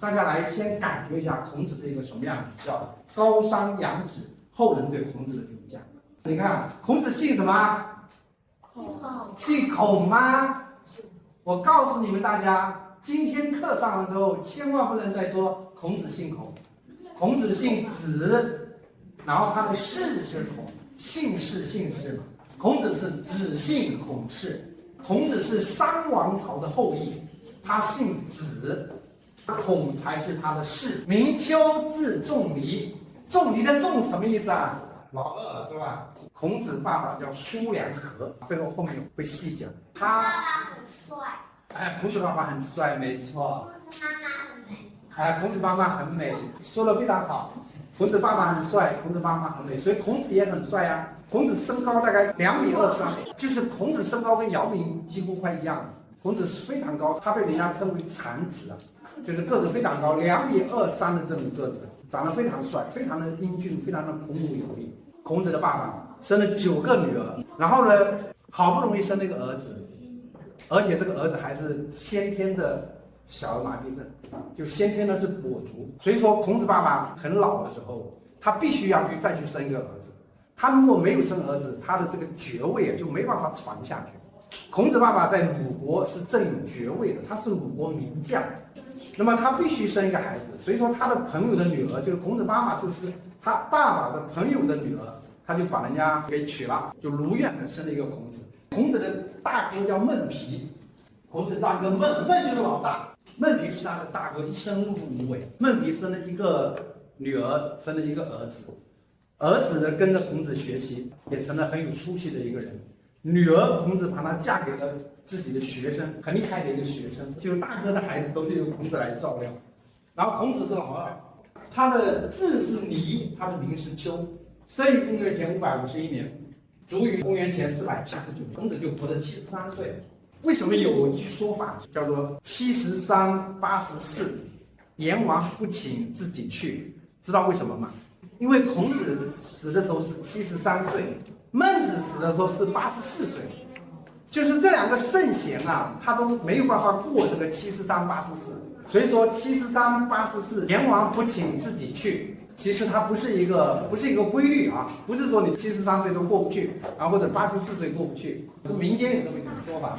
大家来先感觉一下孔子是一个什么样的，叫高山仰止，后人对孔子的评价。你看孔子姓什么？孔。姓孔吗？我告诉你们大家，今天课上完之后，千万不能再说孔子姓孔。孔子姓子，然后他的氏是孔，姓氏嘛。孔子是子姓孔氏，孔子是商王朝的后裔，他姓子，孔才是他的氏。名丘，字仲尼，仲尼的仲什么意思啊？老二是吧？孔子爸爸叫叔梁纥，这个后面会细讲。他爸爸很帅。哎，孔子爸爸很帅，没错。孔子妈妈很美。哎，孔子妈妈很美，说的非常好。孔子爸爸很帅，孔子妈妈很美，所以孔子也很帅啊。孔子身高大概2.23米，就是孔子身高跟姚明几乎快一样。孔子非常高，他被人家称为产子啊，就是个子非常高，2.23米的这种个子，长得非常帅，非常的英俊，非常的孔武有力。孔子的爸爸生了9个女儿，然后呢，好不容易生了一个儿子，而且这个儿子还是先天的小儿麻痹症，就先天的是跛足。所以说孔子爸爸很老的时候，他必须要再去生一个儿子。他如果没有生儿子，他的这个爵位就没办法传下去。孔子爸爸在鲁国是正有爵位的，他是鲁国名将，那么他必须生一个孩子。所以说他的朋友的女儿，就是孔子妈妈就是他爸爸的朋友的女儿，他就把人家给娶了，就如愿的生了一个孔子。孔子的大哥叫孟皮，孔子大哥孟就是老大，孟皮是他的大哥，一生碌碌无为。孟皮生了一个女儿，生了一个儿子，儿子呢跟着孔子学习，也成了很有出息的一个人。女儿孔子把她嫁给了自己的学生，很厉害的一个学生，就是大哥的孩子都是由孔子来照料。然后孔子是老二，他的字是尼，他的名是丘，生于公元前551年，卒于公元前479年，孔子就活了73岁。为什么有一句说法叫做73、84，阎王不请自己去？知道为什么吗？因为孔子死的时候是73岁，孟子死的时候是84岁，就是这两个圣贤啊，他都没有办法过这个73、84。所以说73、84，阎王不请自己去。其实它不是一个规律啊，不是说你73岁都过不去，啊或者84岁过不去，民间有这么一种说法。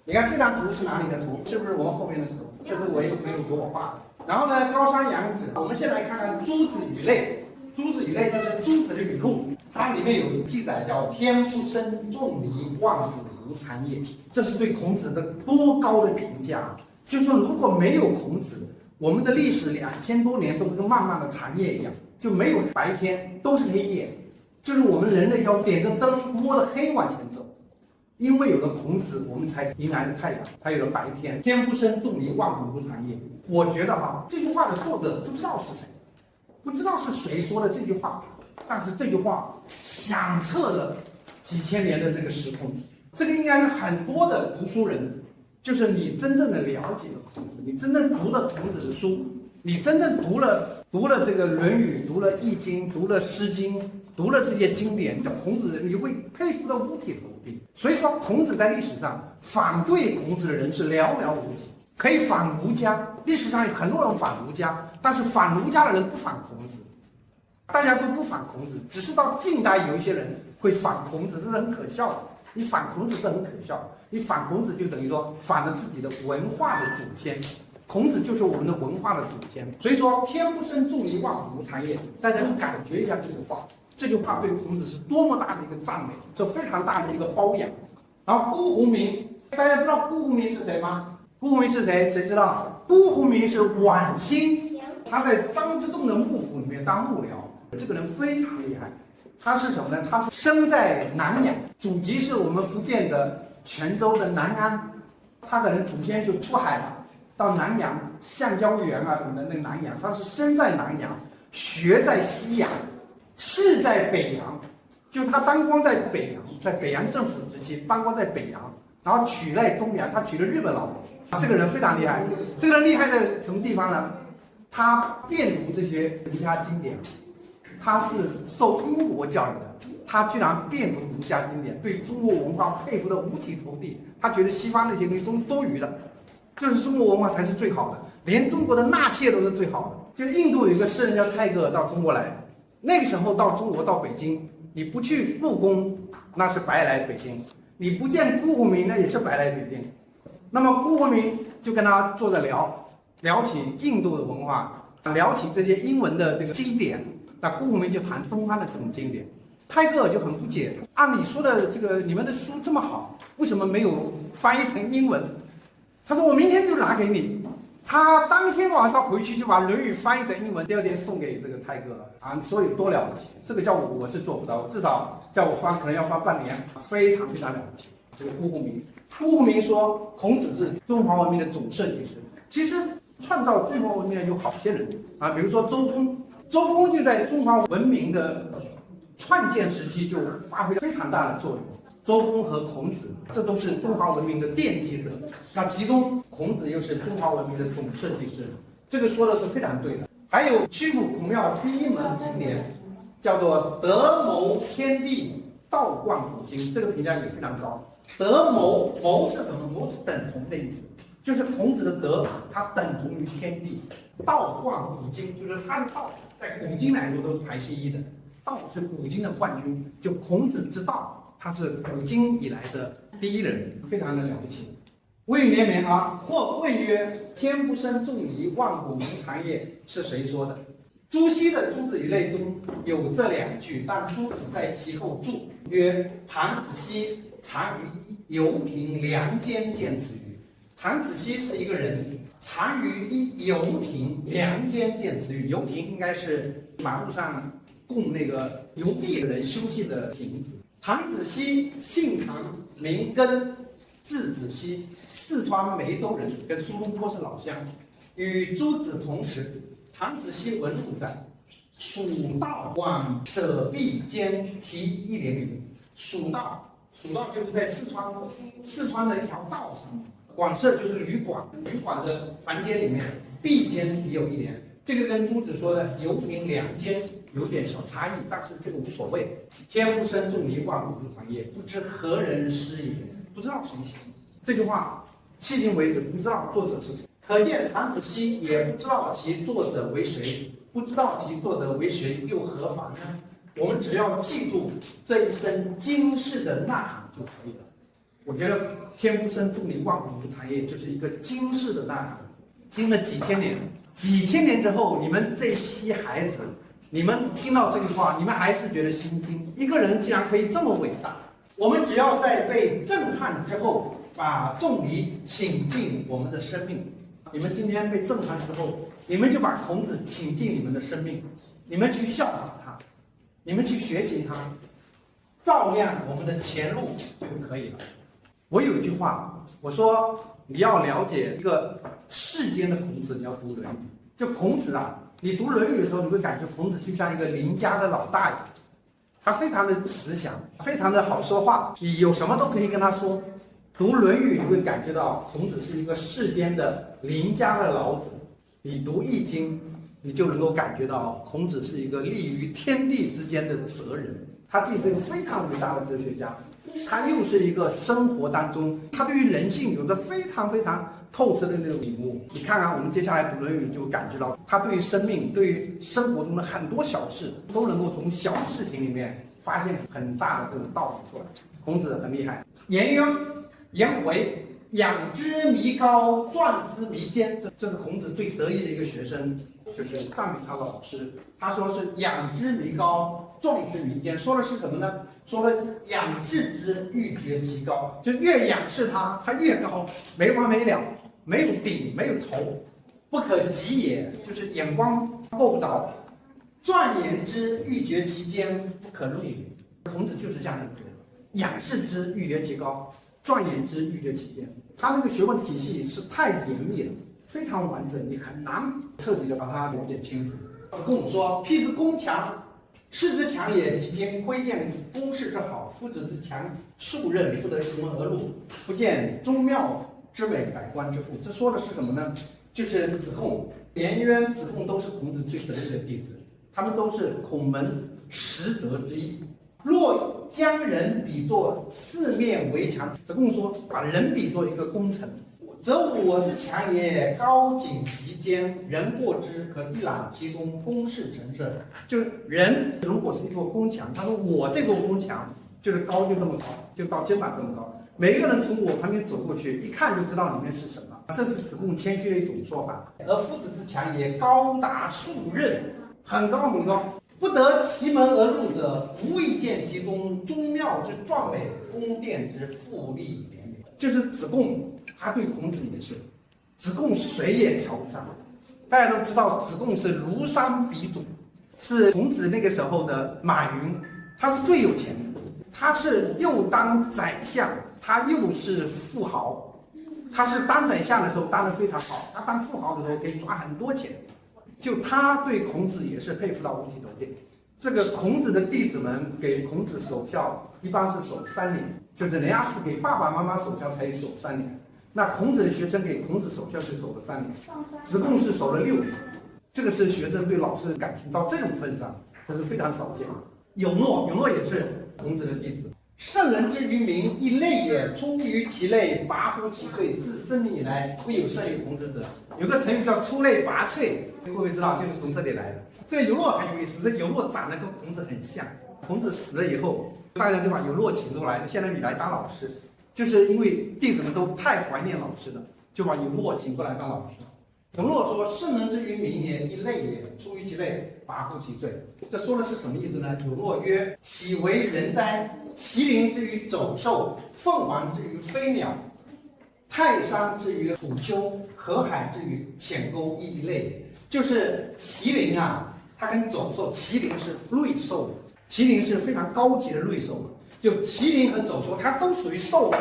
你看这张图是哪里的图？是不是我们后面的图？这是我一个朋友给我画的。然后呢，高山仰止，我们先来看看诸子语类。诸子语类就是诸子的语录，它里面有记载叫天不生，仲尼，望子无蚕也。这是对孔子的多高的评价！就说如果没有孔子，我们的历史2000多年都跟漫漫的长夜一样，就没有白天，都是黑夜，就是我们人类要点着灯摸着黑往前走。因为有了孔子，我们才迎来了太阳，才有了白天。天不生，仲尼，望子无蚕也。我觉得这句话的作者不知道是谁，不知道是谁说的这句话，但是这句话响彻了几千年的这个时空。这个应该是很多的读书人，就是你真正的了解了孔子，你真正读了孔子的书，你真正读了这个《论语》，读了《易经》，读了《诗经》，读了这些经典，叫孔子，你会佩服得五体投地。所以说，孔子在历史上反对孔子的人是寥寥无几。可以反儒家，历史上有很多人反儒家，但是反儒家的人不反孔子，大家都不反孔子，只是到近代有一些人会反孔子，这是很可笑的。你反孔子是很可笑的，你反孔子就等于说反了自己的文化的祖先。孔子就是我们的文化的祖先，所以说天不生，仲尼，望子无蚕也。大家去感觉一下这句话，这句话对孔子是多么大的一个赞美，是非常大的一个褒扬。然后辜鸿铭，大家知道辜鸿铭是谁吗？辜鸿铭是谁？谁知道？辜鸿铭是晚清，他在张之洞的幕府里面当幕僚，这个人非常厉害。他是什么呢？他是生在南阳，祖籍是我们福建的泉州的南安，他可能祖先就出海了，到南阳橡胶园啊什么的那南阳，他是生在南阳，学在西洋，仕在北洋，就他当官在北洋，在北洋政府时期当官在北洋，然后娶在东洋，他娶了日本老婆。这个人非常厉害，这个人厉害在什么地方呢？他遍读这些儒家经典，他是受英国教育的，他居然遍读儒家经典，对中国文化佩服得五体投地。他觉得西方那些东西都是多余的，就是中国文化才是最好的。连中国的纳妾都是最好的。就印度有一个诗人叫泰戈尔到中国来，那个时候到中国到北京，你不去故宫那是白来北京，你不见辜鸿铭那也是白来北京。那么辜鸿铭就跟他坐着聊起印度的文化，聊起这些英文的这个经典，那辜鸿铭就谈东方的这种经典。泰戈尔就很不解，按你说的这个你们的书这么好，为什么没有翻译成英文？他说我明天就拿给你。他当天晚上回去就把《论语》翻译成英文，第二天送给这个泰戈尔啊！你说有多了不起？这个叫我是做不到，我至少叫我翻可能要翻半年，非常非常了不起。这个辜鸿铭，辜鸿铭说孔子是中华文明的总设计师。其实创造中华文明的有好些人啊，比如说周公，周公就在中华文明的创建时期就发挥了非常大的作用。周公和孔子，这都是中华文明的奠基者。那其中孔子又是中华文明的总设计师，这个说的是非常对的。还有曲阜孔庙第一门经典，叫做德谋天地，道贯古今，这个评价也非常高。德谋，谋是什么？谋是等同的意思，就是孔子的德，它等同于天地。道贯古今，就是他的道在古今来说都是排第一的，道是古今的冠军，就孔子之道。他是古今以来的第一人，非常的了不起。魏绵绵啊，或问曰：“天不生仲尼，万古无常也。”是谁说的？朱熹的《朱子语类》中有这两句，但朱子在其后注曰：“唐子熙常于游亭梁间见此语。”唐子熙是一个人，常于一游亭梁间见此语。游亭应该是马路上供那个游地的人休息的亭子。唐子熙姓唐，名根，字子熙，四川梅州人，跟苏东坡是老乡，与朱子同时。唐子熙文录载：“蜀道广舍壁间题一联语。”蜀道就是在四川的一条道上，广舍就是旅馆的房间里面，壁间也有一联。这个跟朱子说的游亭两间有点小差异，但是这个无所谓。天不生仲尼，万古无常也，不知何人诗也。不知道谁写这句话，迄今为止不知道作者是谁。可见唐子熙也不知道其作者为谁，不知道其作者为谁又何妨呢？我们只要记住这一声经世的呐喊就可以了。我觉得天不生仲尼，万古无常也就是一个经世的呐喊，经了几千年。几千年之后，你们这批孩子，你们听到这句话，你们还是觉得心惊。一个人竟然可以这么伟大，我们只要在被震撼之后，把仲尼请进我们的生命。你们今天被震撼之后，你们就把孔子请进你们的生命，你们去效仿他，你们去学习他，照亮我们的前路就可以了。我有一句话，我说你要了解一个世间的孔子，你要读《论语》。就孔子啊，你读《论语》的时候，你会感觉孔子就像一个邻家的老大爷，他非常的慈祥，非常的好说话，你有什么都可以跟他说。读《论语》，你会感觉到孔子是一个世间的邻家的老子。你读《易经》，你就能够感觉到孔子是一个立于天地之间的哲人。他既是一个非常伟大的哲学家，他又是一个生活当中，他对于人性有着非常非常透彻的那种领悟。你看看我们接下来读《论语》，就感觉到他对于生命、对于生活中的很多小事，都能够从小事情里面发现很大的这种道理出来。孔子很厉害。颜回仰之弥高，壮之弥坚，这是孔子最得意的一个学生，就是赞美他的老师。他说是仰之弥高，壮之弥坚，说的是什么呢？说的是仰视之，欲绝其高，就越仰视他，他越高，没完没了，没有顶，没有头，不可及也，就是眼光够不着。壮言之，欲绝其坚，不可入也。孔子就是这样的人，仰视之，欲绝其高。壮言之，欲绝其坚。他那个学问体系是太严密了，非常完整，你很难彻底的把它了解清楚。子贡说：“譬之宫墙，士之强也，其坚；窥见宫室之好，夫子之强，数仞不得其门而入，不见宗庙之美，百官之富。”这说的是什么呢？就是子贡、颜渊、子贡都是孔子最得意的弟子，他们都是孔门十哲之一。若将人比作四面围墙，子贡说把人比作一个工程，则我之强也，高井极坚，人过之，可一览其功，宫室陈设。就是人如果是一座宫墙，他说我这座宫墙就是高就这么高，就到肩膀这么高，每一个人从我旁边走过去，一看就知道里面是什么。这是子贡谦虚的一种说法。而夫子之强也，高达数仞，很高很高。不得其门而入者，无以见其功。宗庙之壮美，宫殿之富丽连绵。就是子贡，他对孔子也是，子贡谁也瞧不上。大家都知道，子贡是庐山鼻祖，是孔子那个时候的马云，他是最有钱的，他是又当宰相，他又是富豪。他是当宰相的时候当得非常好，他当富豪的时候可以赚很多钱。就他对孔子也是佩服到五体投地。这个孔子的弟子们给孔子守孝，一般是守3年，就是人家是给爸爸妈妈守孝才守3年，那孔子的学生给孔子守孝是守了3年，子贡是守了6年。这个是学生对老师的感情到这种份上，这是非常少见。永诺也是孔子的弟子。圣人之于民，亦类也。出于其类，拔乎其萃。自生民以来，不有胜于孔子者。有个成语叫出类拔萃，会不会知道？就是从这里来的。这个有诺很有意思，这有诺长得跟孔子很像。孔子死了以后，大家就把有诺请过来，现在你来当老师，就是因为弟子们都太怀念老师了，就把有诺请过来当老师。有诺说：“圣人之于民也，亦类也。出于其类，拔乎其萃。”这说的是什么意思呢？有诺曰：“岂为人哉？麒麟之于走兽，凤凰之于飞鸟，泰山之于土丘，河海之于浅沟，亦一类也。”就是麒麟啊，它跟走兽，麒麟是瑞兽，麒麟是非常高级的瑞兽，就麒麟和走兽它都属于兽，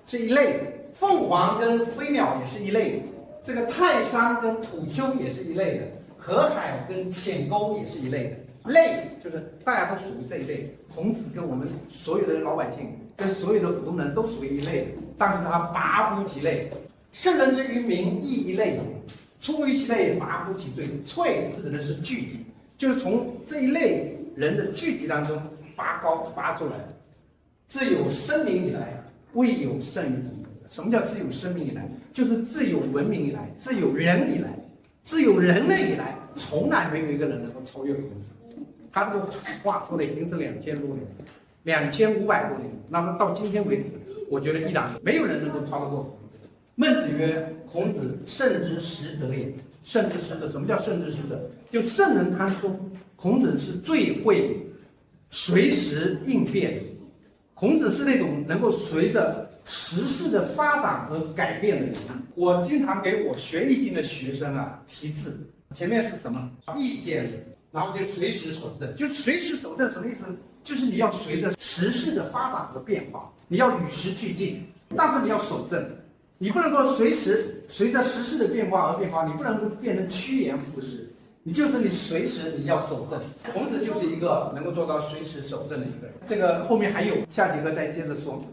是一类的。凤凰跟飞鸟也是一类的。这个泰山跟土丘也是一类的，河海跟浅沟也是一类的。类就是大家都属于这一类，孔子跟我们所有的老百姓跟所有的普通人都属于一类的，但是他拔乎其类。圣人之于民，亦一类也。出于其类，拔乎其萃。萃指的是聚集，就是从这一类人的聚集当中拔出来。自有生民以来，未有胜于孔子。什么叫自有生民以来？就是自有文明以来，自有人以来，自有人类以来，从来没有一个人能够超越孔子。他这个话说的已经是2000多年，2500多年。那么到今天为止，我觉得依然没有人能够超得过孔子。孟子曰：“孔子圣之实德也。”圣之实德，什么叫圣之实德？就圣人当中，孔子是最会随时应变的。孔子是那种能够随着时事的发展而改变的人。我经常给我学易经的学生啊题字，前面是什么意见，然后就随时守正。就随时守正什么意思？就是你要随着时事的发展和变化，你要与时俱进，但是你要守正，你不能够随着时事的变化而变化，你不能够变成趋炎附势。你随时你要守正，孔子就是一个能够做到随时守正的一个人。这个后面还有，下节课再接着说。